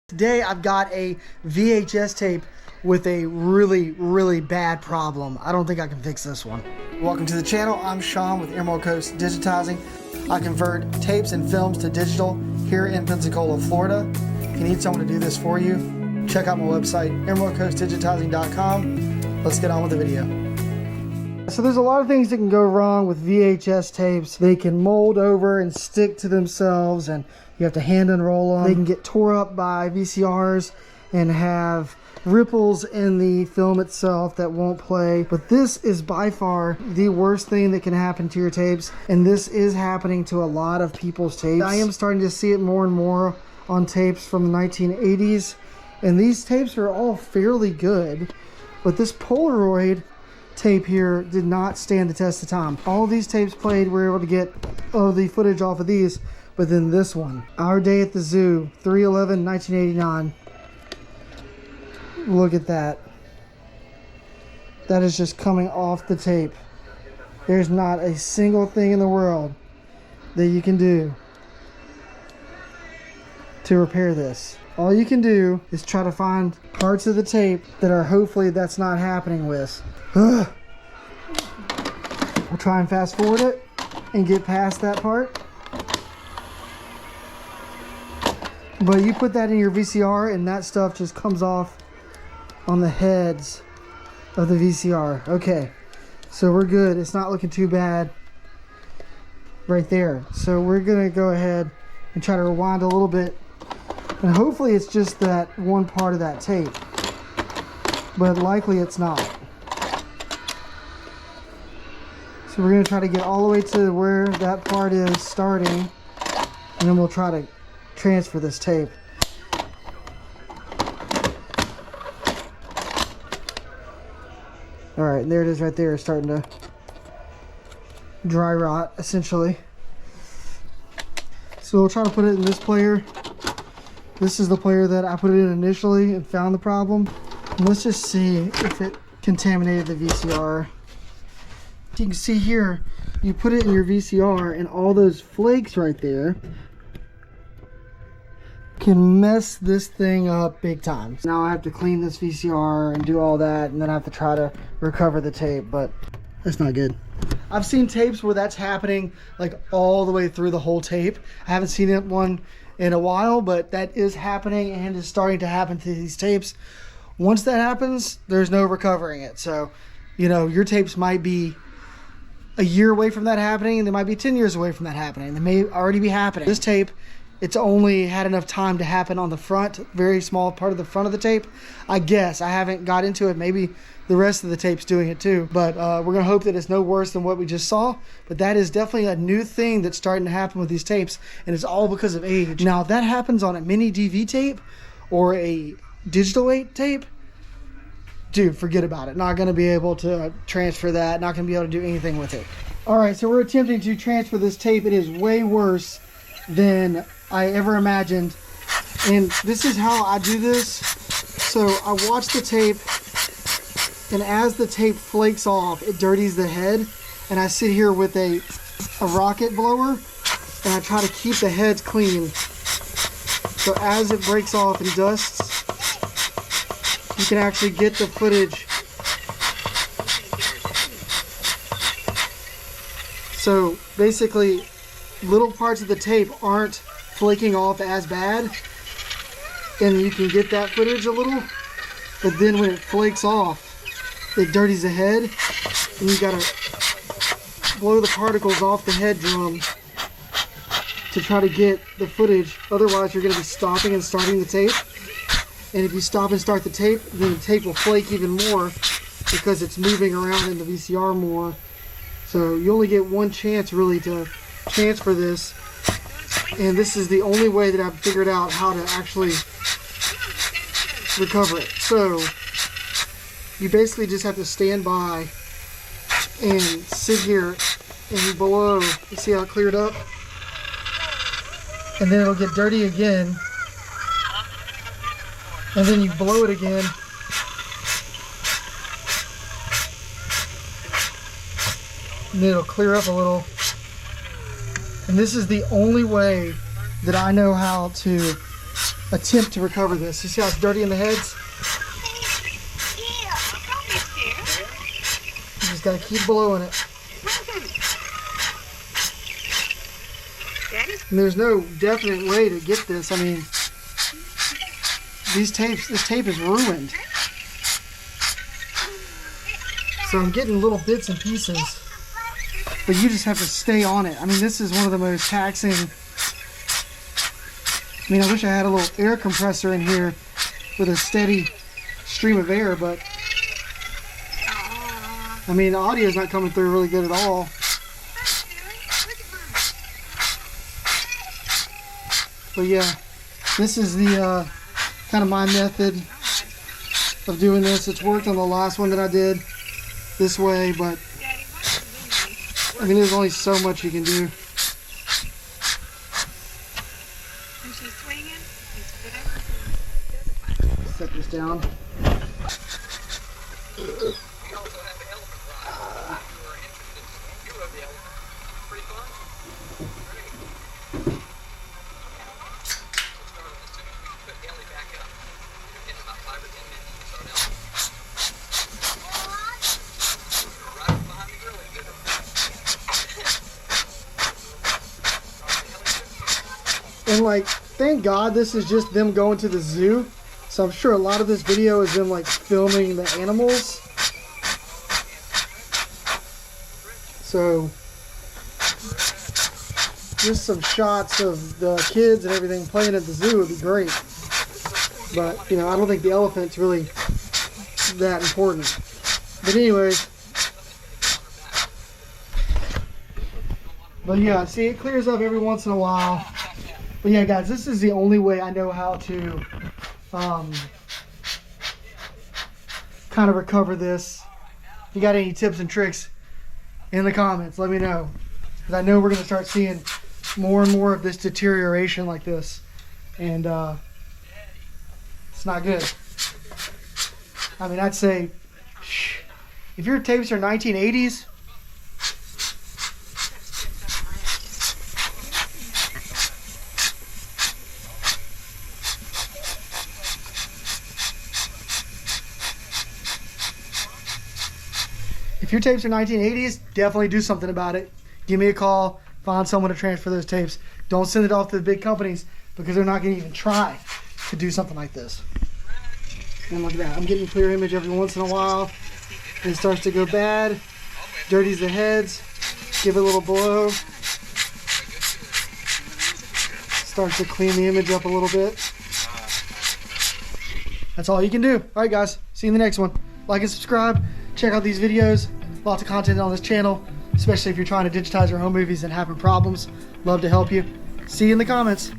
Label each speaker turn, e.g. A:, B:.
A: Today I've got a VHS tape with a really bad problem. I don't think I can fix this one. Welcome to the channel. I'm Sean with Emerald Coast Digitizing. I convert tapes and films to digital here in Pensacola, Florida. If you need someone to do this for you, check out my website, emeraldcoastdigitizing.com. Let's get on with the video. So there's a lot of things that can go wrong with VHS tapes. They can mold over and stick to themselves, and you have to hand unroll them. They can get tore up by VCRs and have ripples in the film itself that won't play. But this is by far the worst thing that can happen to your tapes, and this is happening to a lot of people's tapes. I am starting to see it more and more on tapes from the 1980s, and these tapes are all fairly good, but this Polaroid tape here did not stand the test of time. All these tapes played, we were able to get the footage off of these, but then this one, Our Day at the Zoo, 3/11/1989. Look at that. That is just coming off the tape. There's not a single thing in the world that you can do to repair this. All you can do is try to find parts of the tape that are hopefully that's not happening with. Ugh. We'll try and fast forward it and get past that part. But you put that in your VCR and that stuff just comes off on the heads of the VCR. Okay, so we're good. It's not looking too bad right there. So we're gonna go ahead and try to rewind a little bit, and hopefully it's just that one part of that tape, but likely it's not. So we're gonna try to get all the way to where that part is starting, and then we'll try to transfer this tape. All right, there it is right there, starting to dry rot essentially. So we'll try to put it in this player. This is the player that I put it in initially and found the problem. And let's just see if it contaminated the VCR. You can see here, you put it in your VCR and all those flakes right there can mess this thing up big time. Now I have to clean this VCR and do all that, and then I have to try to recover the tape, but that's not good. I've seen tapes where that's happening like all the way through the whole tape. I haven't seen one in a while, but that is happening and is starting to happen to these tapes. Once that happens, there's no recovering it. So, you know, your tapes might be a year away from that happening, and they might be 10 years away from that happening. They may already be happening. This tape, it's only had enough time to happen on the front, very small part of the front of the tape. I guess I haven't got into it. Maybe the rest of the tape's doing it too, but we're gonna hope that it's no worse than what we just saw. But that is definitely a new thing that's starting to happen with these tapes, and it's all because of age. Now, if that happens on a mini DV tape or a digital 8 tape, dude, forget about it. Not gonna be able to transfer that, not gonna be able to do anything with it. All right, so we're attempting to transfer this tape. It is way worse than I ever imagined, and this is how I do this. So I watch the tape, and as the tape flakes off, it dirties the head, and I sit here with a rocket blower and I try to keep the heads clean. So as it breaks off and dusts, you can actually get the footage. So basically, little parts of the tape aren't flaking off as bad, and you can get that footage a little, but then when it flakes off, it dirties the head, and you gotta blow the particles off the head drum to try to get the footage. Otherwise, you're gonna be stopping and starting the tape, and if you stop and start the tape, then the tape will flake even more because it's moving around in the VCR more. So you only get one chance really to transfer this, and this is the only way that I've figured out how to actually recover it. So you basically just have to stand by and sit here and blow. You see how it cleared up? And then it'll get dirty again, and then you blow it again, and then it'll clear up a little. And this is the only way that I know how to attempt to recover this. You see how it's dirty in the heads? You just gotta keep blowing it. And there's no definite way to get this. I mean, this tape is ruined. So I'm getting little bits and pieces, but you just have to stay on it. I mean, this is one of the most taxing. I mean, I wish I had a little air compressor in here with a steady stream of air, but I mean, the audio is not coming through really good at all. But yeah, this is the kind of my method of doing this. It's worked on the last one that I did this way, but I mean, there's only so much you can do. Set this down. And like, thank God this is just them going to the zoo. So I'm sure a lot of this video is them like filming the animals. So just some shots of the kids and everything playing at the zoo would be great. But, you know, I don't think the elephant's really that important. But anyways. But yeah, see, it clears up every once in a while. But yeah, guys, this is the only way I know how to kind of recover this. If you got any tips and tricks in the comments, let me know. Because I know we're going to start seeing more and more of this deterioration like this. And it's not good. I mean, I'd say, if your tapes are 1980s, if your tapes are 1980s, definitely do something about it. Give me a call, find someone to transfer those tapes. Don't send it off to the big companies because they're not going to even try to do something like this. And look at that, I'm getting clear image every once in a while. And it starts to go bad, dirties the heads, give it a little blow. Starts to clean the image up a little bit. That's all you can do. All right, guys, see you in the next one. Like and subscribe. Check out these videos. Lots of content on this channel, especially if you're trying to digitize your home movies and having problems. Love to help you. See you in the comments.